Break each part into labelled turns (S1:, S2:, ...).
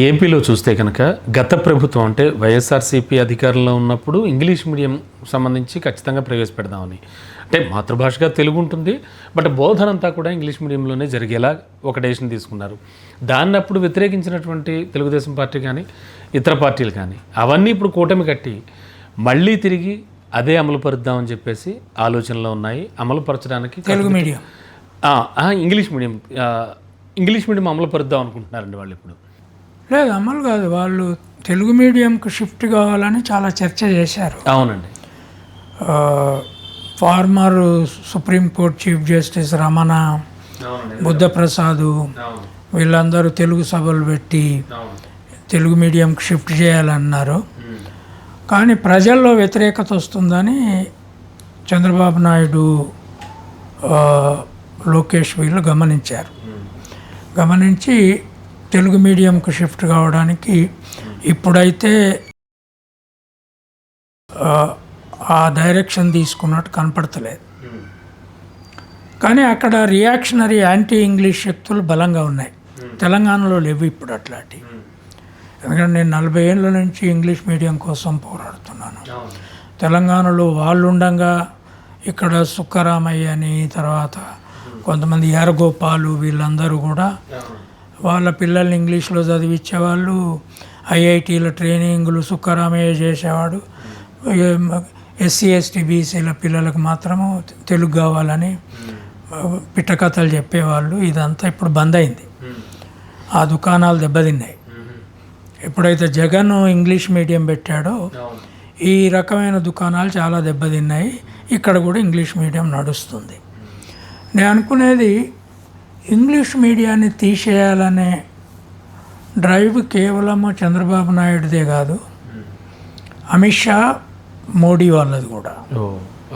S1: ఏపీలో చూస్తే కనుక గత ప్రభుత్వం అంటే వైఎస్ఆర్సీపీ అధికారంలో ఉన్నప్పుడు ఇంగ్లీష్ మీడియం సంబంధించి ఖచ్చితంగా ప్రవేశపెడదామని, అంటే మాతృభాషగా తెలుగు ఉంటుంది, బట్ బోధన అంతా కూడా ఇంగ్లీష్ మీడియంలోనే జరిగేలా ఒక డెసిషన్ తీసుకున్నారు. దాన్ని అప్పుడు వ్యతిరేకించినటువంటి తెలుగుదేశం పార్టీ కానీ ఇతర పార్టీలు కానీ అవన్నీ ఇప్పుడు కూటమి కట్టి మళ్ళీ తిరిగి అదే అమలు పరుద్దామని చెప్పేసి ఆలోచనలో ఉన్నాయి. అమలు పరచడానికి
S2: తెలుగు మీడియం
S1: ఇంగ్లీష్ మీడియం అమలు పరుద్దాం అనుకుంటున్నారండి వాళ్ళు ఇప్పుడు.
S2: లేదు, అమలు కాదు, వాళ్ళు తెలుగు మీడియంకు షిఫ్ట్ కావాలని చాలా చర్చ చేశారు.
S1: అవునండి.
S2: Former supreme court chief justice Ramana, Buddhaprasad వీళ్ళందరూ తెలుగు సభలు పెట్టి తెలుగు మీడియంకి షిఫ్ట్ చేయాలన్నారు. కానీ ప్రజల్లో వ్యతిరేకత వస్తుందని చంద్రబాబు నాయుడు, లోకేష్ వీళ్ళు గమనించి తెలుగు మీడియంకు షిఫ్ట్ కావడానికి ఇప్పుడైతే ఆ డైరెక్షన్ తీసుకున్నట్టు కనపడతలేదు. కానీ అక్కడ రియాక్షనరీ యాంటీ ఇంగ్లీష్ శక్తులు బలంగా ఉన్నాయి. తెలంగాణలో లేవు ఇప్పుడు అట్లాంటి. ఎందుకంటే నేను 40 ఏళ్ళ నుంచి ఇంగ్లీష్ మీడియం కోసం పోరాడుతున్నాను. తెలంగాణలో వాళ్ళు ఉండగా ఇక్కడ సుక్కరామయ్య అని, తర్వాత కొంతమంది యారగోపాలు వీళ్ళందరూ కూడా వాళ్ళ పిల్లల్ని ఇంగ్లీష్లో చదివించేవాళ్ళు. ఐఐటీల ట్రైనింగ్లు సుక్కరామయ్య చేసేవాడు. ఎస్సీ ఎస్టీ బీసీల పిల్లలకు మాత్రము తెలుగు కావాలని పిట్టకథలు చెప్పేవాళ్ళు. ఇదంతా ఇప్పుడు బంద్ అయింది. ఆ దుకాణాలు దెబ్బతిన్నాయి. ఎప్పుడైతే జగన్ ఇంగ్లీష్ మీడియం పెట్టాడో ఈ రకమైన దుకాణాలు చాలా దెబ్బతిన్నాయి. ఇక్కడ కూడా ఇంగ్లీష్ మీడియం నడుస్తుంది. నేను అనుకునేది ఇంగ్లీష్ మీడియాన్ని తీసేయాలనే డ్రైవ్ కేవలము చంద్రబాబు నాయుడుదే కాదు, అమిత్ షా, మోడీ వాళ్ళది కూడా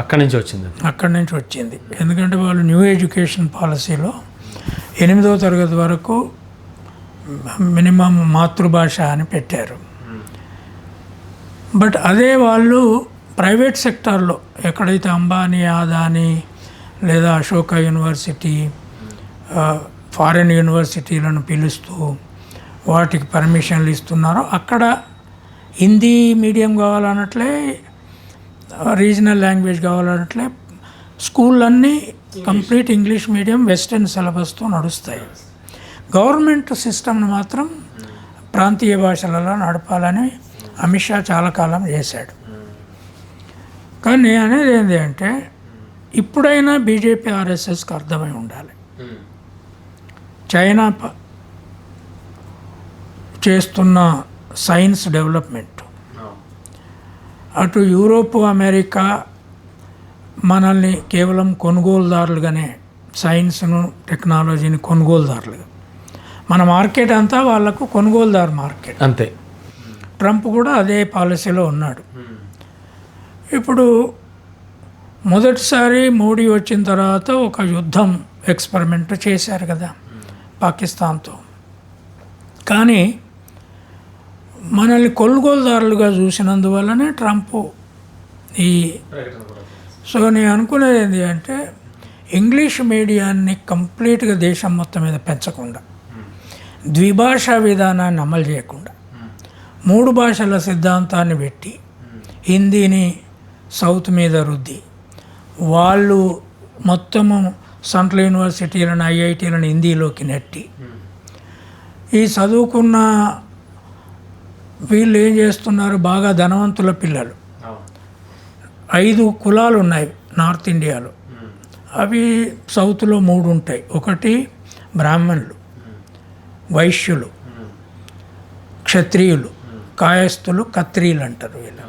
S1: అక్కడి నుంచి వచ్చింది. ఎందుకంటే వాళ్ళు న్యూ ఎడ్యుకేషన్ పాలసీలో 8వ తరగతి వరకు మినిమం మాతృభాష అని పెట్టారు. బట్ అదే వాళ్ళు ప్రైవేట్ సెక్టార్లో ఎక్కడైతే అంబానీ, అదానీ లేదా అశోక యూనివర్సిటీ, ఫారిన్ యూనివర్సిటీలను పిలుస్తూ వాటికి పర్మిషన్లు ఇస్తున్నారో అక్కడ హిందీ మీడియం కావాలన్నట్లే, రీజనల్ లాంగ్వేజ్ కావాలన్నట్లే స్కూళ్ళన్నీ కంప్లీట్ ఇంగ్లీష్ మీడియం వెస్టర్న్ సిలబస్తో నడుస్తాయి. గవర్నమెంట్ సిస్టమ్ను మాత్రం ప్రాంతీయ భాషలలో నడపాలని అమిత్ షా చాలా కాలం చేశాడు. కానీ నేను అనేది ఏంటి అంటే ఇప్పుడైనా బీజేపీ ఆర్ఎస్ఎస్కి అర్థమై ఉండాలి. చైనా చేస్తున్న సైన్స్ డెవలప్మెంట్, అటు యూరోపు, అమెరికా మనల్ని కేవలం కొనుగోలుదారులుగానే, సైన్స్ను టెక్నాలజీని కొనుగోలుదారులుగా, మన మార్కెట్ అంతా వాళ్లకు కొనుగోలుదారు మార్కెట్ అంతే.
S2: ట్రంప్ కూడా అదే పాలసీలో ఉన్నాడు. ఇప్పుడు మొదటిసారి మోడీ వచ్చిన తర్వాత ఒక యుద్ధం ఎక్స్పెరిమెంట్ చేశారు కదా పాకిస్తాన్తో. కానీ మనల్ని కొనుగోలుదారులుగా చూసినందువల్లనే ట్రంప్ సో నేను అనుకునేది ఏంటి అంటే ఇంగ్లీష్ మీడియాన్ని కంప్లీట్గా దేశం మొత్తం మీద పెంచకుండా, ద్విభాషా విధానాన్ని అమలు చేయకుండా, 3 భాషల సిద్ధాంతాన్ని పెట్టి హిందీని సౌత్ మీద రుద్ది, వాళ్ళు మొత్తము సెంట్రల్ యూనివర్సిటీలను, ఐఐటీలను హిందీలోకి నెట్టి, ఈ చదువుకున్న వీళ్ళు ఏం చేస్తున్నారు, బాగా ధనవంతుల పిల్లలు 5 కులాలు ఉన్నాయి నార్త్ ఇండియాలో. అవి సౌత్లో 3 ఉంటాయి. ఒకటి బ్రాహ్మణులు, వైశ్యులు, క్షత్రియులు, కాయస్థులు, కత్రీలు అంటారు వీళ్ళు.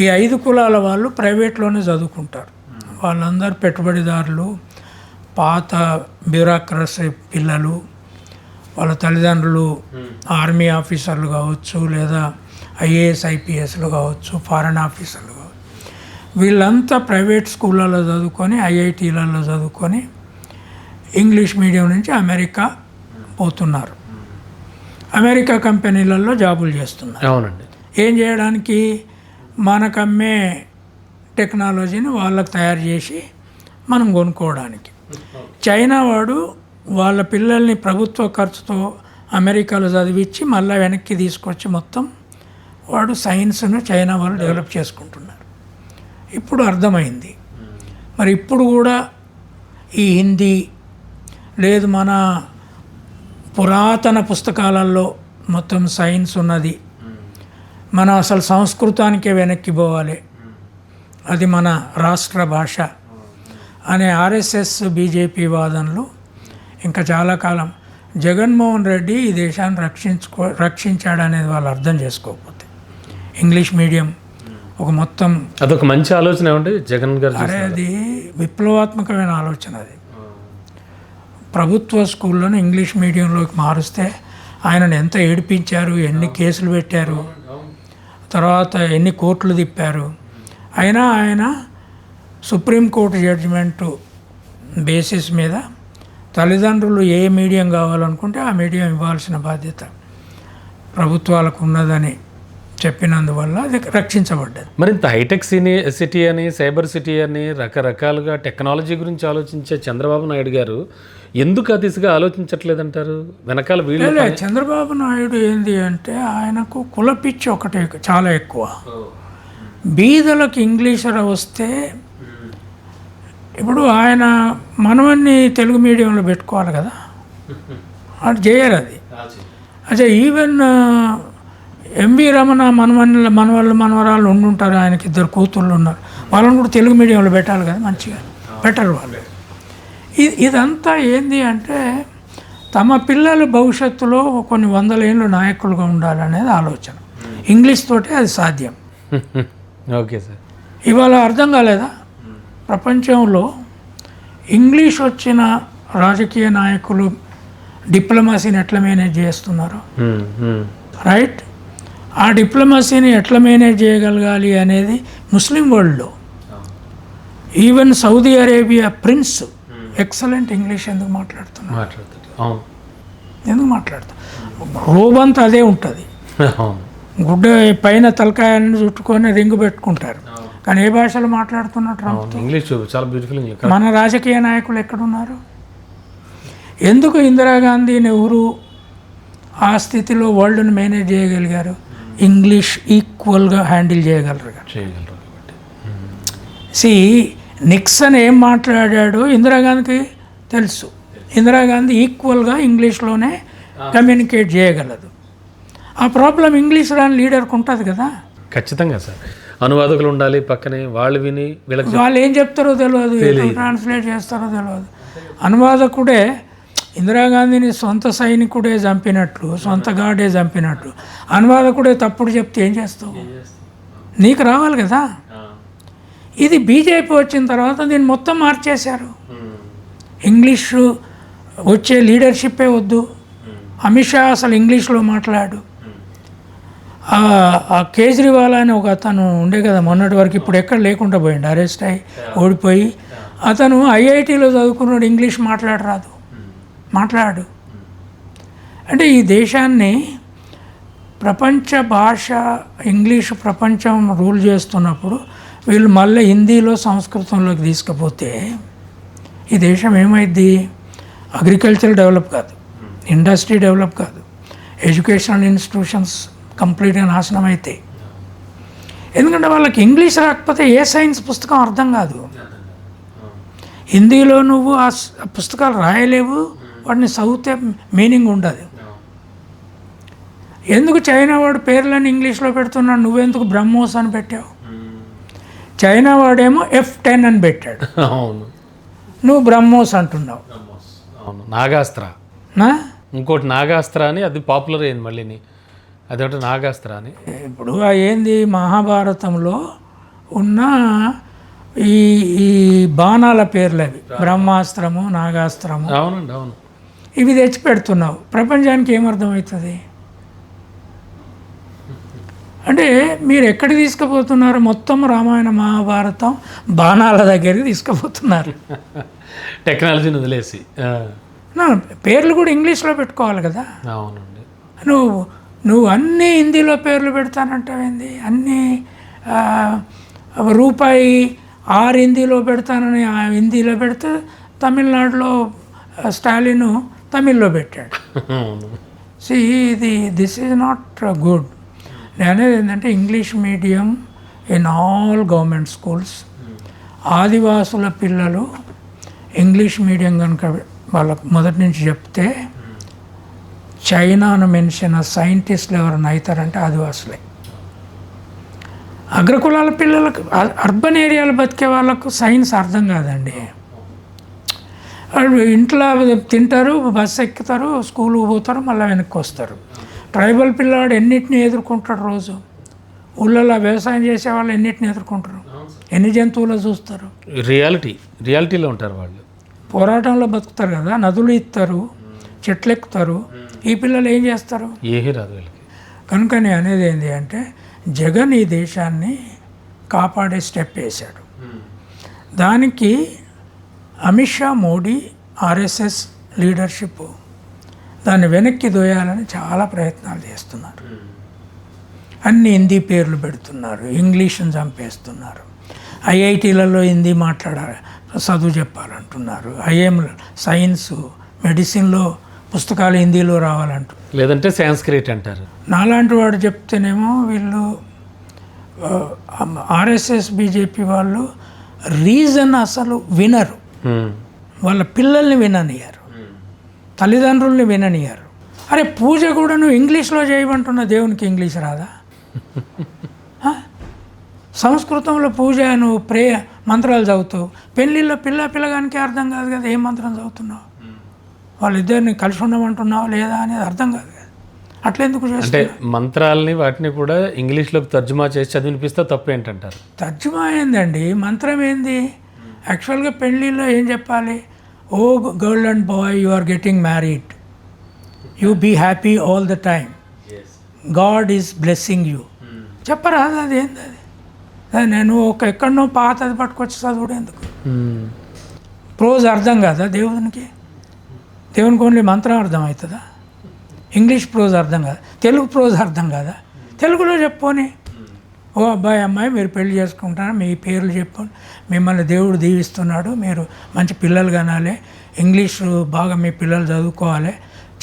S2: ఈ 5 కులాల వాళ్ళు ప్రైవేట్లోనే చదువుకుంటారు. వాళ్ళందరూ పెట్టుబడిదారులు, పాత బ్యూరోక్రసీ పిల్లలు, వాళ్ళ తల్లిదండ్రులు ఆర్మీ ఆఫీసర్లు కావచ్చు, లేదా ఐఏఎస్ ఐపీఎస్లు కావచ్చు, ఫారెన్ ఆఫీసర్లు కావచ్చు. వీళ్ళంతా ప్రైవేట్ స్కూళ్ళలో చదువుకొని, ఐఐటీలలో చదువుకొని ఇంగ్లీష్ మీడియం నుంచి అమెరికా పోతున్నారు. అమెరికా కంపెనీలలో జాబులు చేస్తున్నారు.
S1: అవునండి.
S2: ఏం చేయడానికి, మనకమ్మే టెక్నాలజీని వాళ్ళకు తయారు చేసి మనం కొనుక్కోవడానికి. చైనా వాడు వాళ్ళ పిల్లల్ని ప్రభుత్వ ఖర్చుతో అమెరికాలో చదివించి మళ్ళీ వెనక్కి తీసుకొచ్చి మొత్తం వాడు సైన్స్ను చైనా వాళ్ళు డెవలప్ చేసుకుంటున్నారు. ఇప్పుడు అర్థమైంది. మరి ఇప్పుడు కూడా ఈ హిందీ లేదు, మన పురాతన పుస్తకాలలో మొత్తం సైన్స్ ఉన్నది, మన అసలు సంస్కృతానికే వెనక్కి పోవాలి, అది మన రాష్ట్ర భాష అనే ఆర్ఎస్ఎస్ బీజేపీ వాదనలు ఇంకా చాలా కాలం. జగన్మోహన్ రెడ్డి ఈ దేశాన్ని రక్షించాడనేది వాళ్ళు అర్థం చేసుకోకపోతే, ఇంగ్లీష్ మీడియం ఒక మొత్తం
S1: అదొక మంచి ఆలోచన ఏమండి జగన్ గారు?
S2: అరే అది విప్లవాత్మకమైన ఆలోచన. అది ప్రభుత్వ స్కూల్లోనే ఇంగ్లీష్ మీడియంలోకి మారుస్తే ఆయనను ఎంత ఏడిపించారు, ఎన్ని కేసులు పెట్టారు, తర్వాత ఎన్ని కోర్టులు తిప్పారు. అయినా ఆయన సుప్రీంకోర్టు జడ్జిమెంటు బేసిస్ మీద తల్లిదండ్రులు ఏ మీడియం కావాలనుకుంటే ఆ మీడియం ఇవ్వాల్సిన బాధ్యత ప్రభుత్వాలకు ఉన్నదని చెప్పినందువల్ల అది రక్షించబడ్డది.
S1: మరింత హైటెక్ సిటీ అని, సైబర్ సిటీ అని రకరకాలుగా టెక్నాలజీ గురించి ఆలోచించే చంద్రబాబు నాయుడు గారు ఎందుకు ఆ దిశగా ఆలోచించట్లేదంటారు? వెనకాల వీళ్ళు
S2: చంద్రబాబు నాయుడు ఏంది అంటే ఆయనకు కులపిచ్చి ఒకటి చాలా ఎక్కువ. బీదలకు ఇంగ్లీష్ వస్తే ఇప్పుడు ఆయన మనవన్ని తెలుగు మీడియంలో పెట్టుకోవాలి కదా, అది చేయరు. అది అదే ఈవెన్ ఎంవి రమణ మనవరాళ్ళు ఉండుంటారు, ఆయనకి 2 కూతుళ్ళు ఉన్నారు, వాళ్ళని కూడా తెలుగు మీడియంలో పెట్టాలి కదా, మంచిగా పెట్టరు వాళ్ళు. ఇదంతా ఏంది అంటే తమ పిల్లలు భవిష్యత్తులో కొన్ని 100 ఏళ్ళు నాయకులుగా ఉండాలనేది ఆలోచన. ఇంగ్లీష్ తోటే అది సాధ్యం.
S1: Okay sir.
S2: ఇవాళ అర్థం కాలేదా ప్రపంచంలో ఇంగ్లీష్ వచ్చిన రాజకీయ నాయకులు డిప్లొమసీని ఎట్లా మేనేజ్ చేస్తున్నారు? రైట్. ఆ డిప్లొమసీని ఎట్లా మేనేజ్ చేయగలగాలి అనేది ముస్లిం వరల్డ్లో even Saudi Arabia prince excellent English ఎందుకు మాట్లాడుతున్నారు? ఎందుకు మాట్లాడుతారు? రోబంతా అదే ఉంటుంది. గుడ్డ పైన తలకాయలను చుట్టుకొని రింగు పెట్టుకుంటారు, కానీ ఏ భాషలో మాట్లాడుతున్నట్టు
S1: ఇంగ్లీష్ చాలా బ్యూటిఫుల్.
S2: మన రాజకీయ నాయకులు ఎక్కడున్నారు? ఎందుకు ఇందిరాగాంధీ, నెహ్రూ ఆ స్థితిలో వరల్డ్ని మేనేజ్ చేయగలిగారు? ఇంగ్లీష్ ఈక్వల్గా హ్యాండిల్ చేయగలరు. నిక్సన్ ఏం మాట్లాడాడో ఇందిరాగాంధీకి తెలుసు. ఇందిరాగాంధీ ఈక్వల్గా ఇంగ్లీష్లోనే కమ్యూనికేట్ చేయగలదు. ఆ ప్రాబ్లం ఇంగ్లీష్ రాని లీడర్కి ఉంటుంది కదా.
S1: ఖచ్చితంగా సార్. అనువాదకులు ఉండాలి పక్కనే, వాళ్ళు విని
S2: వాళ్ళు ఏం చెప్తారో తెలియదు, ట్రాన్స్లేట్ చేస్తారో తెలియదు. అనువాదకుడే ఇందిరాగాంధీని సొంత సైనికుడే చంపినట్లు, సొంత గాడే చంపినట్లు అనువాదకుడే తప్పుడు చెప్తే ఏం చేస్తావు? నీకు రావాలి కదా. ఇది బీజేపీ వచ్చిన తర్వాత దీన్ని మొత్తం మార్చేశారు. ఇంగ్లీషు వచ్చే లీడర్షిప్పే వద్దు. అమిత్ షా అసలు ఇంగ్లీష్లో మాట్లాడు. ఆ కేజ్రీవాల్ అని ఒక అతను ఉండే కదా మొన్నటి వరకు, ఇప్పుడు ఎక్కడ లేకుండా పోయిండు, అరెస్ట్ అయ్యి ఓడిపోయి. అతను ఐఐటీలో చదువుకున్నాడు, ఇంగ్లీష్ మాట్లాడు. అంటే ఈ దేశాన్ని ప్రపంచ భాష ఇంగ్లీషు ప్రపంచం రూల్ చేస్తున్నప్పుడు వీళ్ళు మళ్ళీ హిందీలో సంస్కృతంలోకి తీసుకుపోతే ఈ దేశం ఏమైద్ది? అగ్రికల్చర్ డెవలప్ కాదు, ఇండస్ట్రీ డెవలప్ కాదు, ఎడ్యుకేషనల్ ఇన్స్టిట్యూషన్స్ కంప్లీట్గా నాశనం అవుతాయి. ఎందుకంటే వాళ్ళకి ఇంగ్లీష్ రాకపోతే ఏ సైన్స్ పుస్తకం అర్థం కాదు. హిందీలో నువ్వు ఆ పుస్తకాలు రాయలేవు, వాటిని చదివితే మీనింగ్ ఉండదు. ఎందుకు చైనా వాడు పేర్లను ఇంగ్లీష్లో పెడుతున్నాడు, నువ్వెందుకు బ్రహ్మోస్ అని పెట్టావు? చైనా వాడేమో F10 అని పెట్టాడు, నువ్వు బ్రహ్మోస్ అంటున్నావు.
S1: నాగాస్త్ర, ఇంకోటి నాగాస్త్ర అని అది పాపులర్ అయింది మళ్ళీ, అదొకటి నాగాస్త్ర అని.
S2: ఇప్పుడు ఏంది మహాభారతంలో ఉన్న ఈ బాణాల పేర్లు అవి, బ్రహ్మాస్త్రము, నాగాస్త్రము.
S1: అవునండి, అవును.
S2: ఇవి తెచ్చి పెడుతున్నావు, ప్రపంచానికి ఏమర్థమవుతుంది? అంటే మీరు ఎక్కడికి తీసుకుపోతున్నారు? మొత్తం రామాయణ మహాభారతం బాణాల దగ్గరికి తీసుకుపోతున్నారు.
S1: టెక్నాలజీని వదిలేసి
S2: పేర్లు కూడా ఇంగ్లీష్లో పెట్టుకోవాలి కదా.
S1: అవునండి.
S2: నువ్వు అన్నీ హిందీలో పేర్లు పెడతానంటావేంది? అన్నీ రూపాయి 6 హిందీలో పెడతానని హిందీలో పెడితే తమిళనాడులో స్టాలిన్ తమిళ్లో పెట్టాడు. This is not good. నేను అనేది ఏంటంటే English medium in all government schools. ఆదివాసుల పిల్లలు ఇంగ్లీష్ మీడియం కనుక వాళ్ళకు మొదటి నుంచి చెప్తే చైనాను మెన్షన్ సైంటిస్టులు ఎవరైనా అవుతారంటే ఆదివాసులే. అగ్రకులాల పిల్లలకు, అర్బన్ ఏరియాలో బతికే వాళ్ళకు సైన్స్ అర్థం కాదండి. వాళ్ళు ఇంట్లో తింటారు, బస్సు ఎక్కుతారు, స్కూల్కి పోతారు, మళ్ళీ వెనక్కి వస్తారు. ట్రైబల్ పిల్లవాడు ఎన్నిటిని ఎదుర్కొంటాడు రోజు. ఊళ్ళలో వ్యవసాయం చేసే వాళ్ళు ఎన్నిటిని ఎదుర్కొంటారు, ఎన్ని జంతువులు చూస్తారు.
S1: రియాలిటీలో ఉంటారు వాళ్ళు.
S2: పోరాటంలో బతుకుతారు కదా, నదులు ఇస్తారు, చెట్లు ఎక్కుతారు. ఈ పిల్లలు ఏం చేస్తారు?
S1: ఏమీ రాదు వీళ్ళకి.
S2: కనుక నేను అనేది ఏంటి అంటే జగన్ ఈ దేశాన్ని కాపాడే స్టెప్ వేశాడు. దానికి అమిత్ షా, మోడీ, ఆర్ఎస్ఎస్ లీడర్షిప్ దాన్ని వెనక్కి దోయాలని చాలా ప్రయత్నాలు చేస్తున్నారు. అన్ని హిందీ పేర్లు పెడుతున్నారు, ఇంగ్లీష్ని చంపేస్తున్నారు. ఐఐటీలలో హిందీ మాట్లాడాలి, చదువు చెప్పాలంటున్నారు. ఐఎంలో సైన్సు, మెడిసిన్లో పుస్తకాలు హిందీలో రావాలంటారు,
S1: లేదంటే సాంస్క్రిట్ అంటారు.
S2: నాలాంటి వాడు చెప్తేనేమో వీళ్ళు ఆర్ఎస్ఎస్ బీజేపీ వాళ్ళు రీజన్ అసలు వినరు. వాళ్ళ పిల్లల్ని విననియారు, తల్లిదండ్రుల్ని విననియారు. అరే పూజ కూడా నువ్వు ఇంగ్లీష్లో చేయమంటున్న దేవునికి ఇంగ్లీష్ రాదా? సంస్కృతంలో పూజ నువ్వు మంత్రాలు చదువుతావు, పెళ్ళిళ్ళలో పిల్లగానికి అర్థం కాదు కదా ఏం మంత్రం చదువుతున్నావు. వాళ్ళిద్దరిని కలిసి ఉండమంటున్నావు లేదా అనేది అర్థం కాదు కదా. అట్లెందుకు
S1: అంటే మంత్రాలని వాటిని కూడా ఇంగ్లీష్లోకి తర్జుమా చేసి చదివినిపిస్తే తప్పు ఏంటంటారు?
S2: తర్జుమా ఏందండి, మంత్రం ఏంది? యాక్చువల్గా పెళ్ళిళ్ళలో ఏం చెప్పాలి? Oh girl and boy, you are getting married, you be happy all the time, God is blessing you చెప్పరాదు. అది ఏంది అది? నేను ఎక్కడనో పాతది పట్టుకొచ్చి చదువుడు ఎందుకు? ప్రోజ్ అర్థం కాదా దేవునికి? దేవునికి ఓన్లీ మంత్రం అర్థం అవుతుందా? ఇంగ్లీష్ ప్రోజ్ అర్థం కాదు, తెలుగు ప్రోజ్ అర్థం కాదా? తెలుగులో చెప్పుకొని, ఓ అబ్బాయి అమ్మాయి మీరు పెళ్లి చేసుకుంటారా, మీ పేర్లు చెప్పుకొని, మిమ్మల్ని దేవుడు దీవిస్తున్నాడు, మీరు మంచి పిల్లలు కనాలి, ఇంగ్లీషు బాగా మీ పిల్లలు చదువుకోవాలి,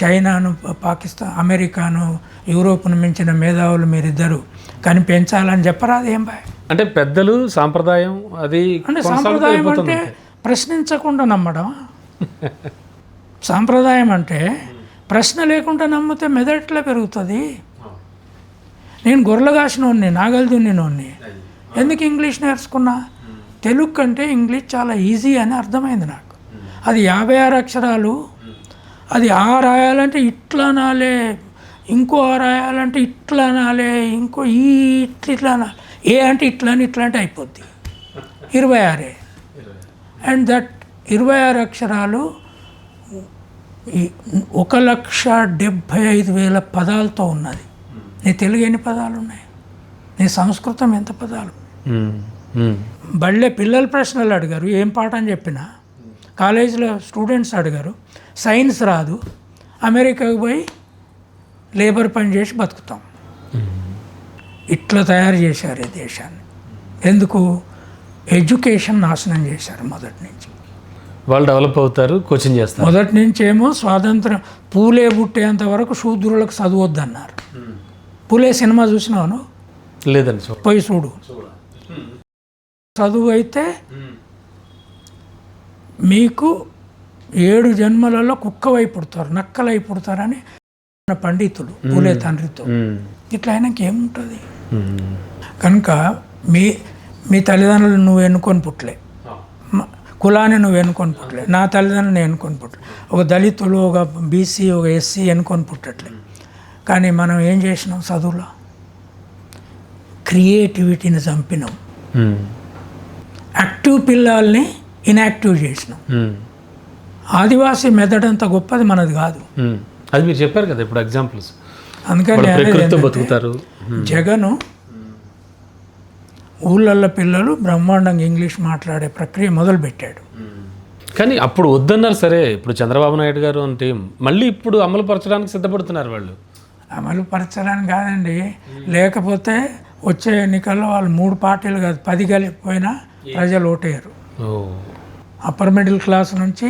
S2: చైనాను, పాకిస్తాన్, అమెరికాను, యూరోప్ను మించిన మేధావులు మీరిద్దరు కానీ పెంచాలని చెప్పరాదు. ఏం బాయ్
S1: అంటే పెద్దలు సాంప్రదాయం అది
S2: అంటే సాంప్రదాయం అంటే ప్రశ్నించకుండా నమ్మడం. సాంప్రదాయం అంటే ప్రశ్న లేకుండా నమ్మితే మెదట్లా పెరుగుతుంది. నేను గొర్రెలు కాసినోడిని, నాగలి దున్నినోడిని, ఎందుకు ఇంగ్లీష్ నేర్చుకున్నా? తెలుగు కంటే ఇంగ్లీష్ చాలా ఈజీ అని అర్థమైంది నాకు. అది 56 అక్షరాలు, అది ఆ రాయాలంటే ఇట్లా అనాలే, ఇంకో ఆ రాయాలంటే ఇట్లా అనాలే, ఇంకో ఇట్లా అనాలి, ఏ అంటే ఇట్లా అంటే అయిపోద్ది. 26 అండ్ దట్ 26 అక్షరాలు 1,75,000 పదాలతో ఉన్నది. నీ తెలుగు ఎన్ని పదాలు ఉన్నాయి? నీ సంస్కృతం ఎంత పదాలు? బళ్ళే పిల్లల ప్రశ్నలు అడిగారు, ఏం పాఠం చెప్పినా. కాలేజీలో స్టూడెంట్స్ అడిగారు, సైన్స్ రాదు, అమెరికాకు పోయి లేబర్ పని చేసి బతుకుతాం. ఇట్లా తయారు చేశారు ఈ దేశాన్ని. ఎందుకు? ఎడ్యుకేషన్ నాశనం చేశారు మొదటి నుంచి.
S1: వాళ్ళు డెవలప్ అవుతారు, కోచింగ్ చేస్తారు.
S2: మొదటి నుంచి ఏమో స్వాతంత్రం, పూలే పుట్టేంత వరకు శూద్రులకు చదవద్దన్నారు. పూలే సినిమా చూసినాను?
S1: లేదండి,
S2: పోయి చూడు. చదువు అయితే మీకు 7 జన్మలలో కుక్కవై పుడతారు, నక్కలై పుడతారని పండితులు పూలే తండ్రితో. ఇట్లా ఆయనకి ఏముంటుంది? కనుక మీ తల్లిదండ్రులు నువ్వు ఎన్నుకొని పుట్టలే, కులాన్ని నువ్వు ఎన్నుకొని పుట్టలే, నా తల్లిదండ్రులు నేను ఎన్నుకొని పుట్టలే, ఒక దళితులు, ఒక బీసీ, ఒక ఎస్సీ ఎన్నుకొని పుట్టట్లే. కానీ మనం ఏం చేసినాం? చదువులో క్రియేటివిటీని చంపినాం, యాక్టివ్ పిల్లల్ని ఇన్యాక్టివ్ చేసినాం. ఆదివాసీ మెథడ్ అంత గొప్పది మనది కాదు.
S1: అది మీరు చెప్పారు కదా ఇప్పుడు ఎగ్జాంపుల్స్.
S2: అందుకని
S1: బతుకుతారు.
S2: జగను ఊళ్ళల్లో పిల్లలు బ్రహ్మాండంగా ఇంగ్లీష్ మాట్లాడే ప్రక్రియ మొదలుపెట్టాడు.
S1: కానీ అప్పుడు వద్దన్నారు. సరే, ఇప్పుడు చంద్రబాబు నాయుడు గారు అంటే మళ్ళీ ఇప్పుడు అమలు పరచడానికి సిద్ధపడుతున్నారు. వాళ్ళు
S2: అమలు పరచడానికి కాదండి, లేకపోతే వచ్చే ఎన్నికల్లో వాళ్ళు 3 పార్టీలు కాదు 10 కలిపిపోయినా ప్రజలు ఓటేయరు. అప్పర్ మిడిల్ క్లాస్ నుంచి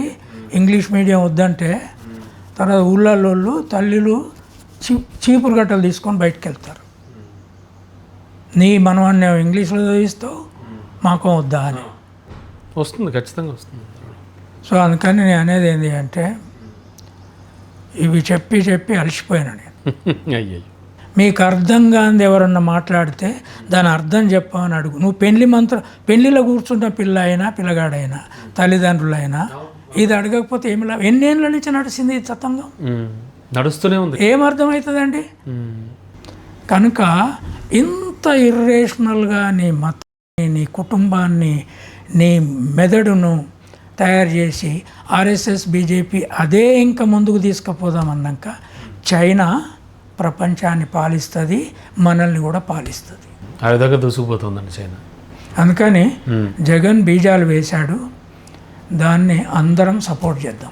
S2: ఇంగ్లీష్ మీడియం వద్దంటే తర్వాత ఊళ్ళల్లో తల్లులు చీపురు గట్టలు తీసుకొని బయటకు వెళ్తారు. నీ మనవాన్ని ఇంగ్లీష్లో చదివిస్తావు, మాకు వద్దా అని
S1: వస్తుంది, ఖచ్చితంగా వస్తుంది.
S2: సో అందుకని నేను అనేది ఏంటి అంటే ఇవి చెప్పి చెప్పి అలసిపోయాను నేను.
S1: అయ్యయ్యో.
S2: మీకు అర్థం కానిది ఎవరన్నా మాట్లాడితే దాని అర్థం చెప్పమని అడుగు. నువ్వు పెళ్లిలో కూర్చుంటున్న పిల్ల అయినా పిల్లగాడైనా తల్లిదండ్రులైనా ఇది అడగకపోతే ఏమి లాభం? ఎన్నేళ్ళ నుంచి నడిచింది ఈ తతంగం,
S1: నడుస్తూనే ఉంది.
S2: ఏమర్థమవుతుందండి? కనుక ఇంత ఇర్రేషనల్గా నీ మతాన్ని, నీ కుటుంబాన్ని, నీ మెదడును తయారు చేసి ఆర్ఎస్ఎస్ బీజేపీ అదే ఇంకా ముందుకు తీసుకుపోదామన్నాక చైనా ప్రపంచాన్ని పాలిస్తుంది, మనల్ని కూడా పాలిస్తుంది.
S1: ఆ విధంగా దూసుకుపోతుందండి చైనా.
S2: అందుకని జగన్ బీజాలు వేశాడు, దాన్ని అందరం సపోర్ట్ చేద్దాం.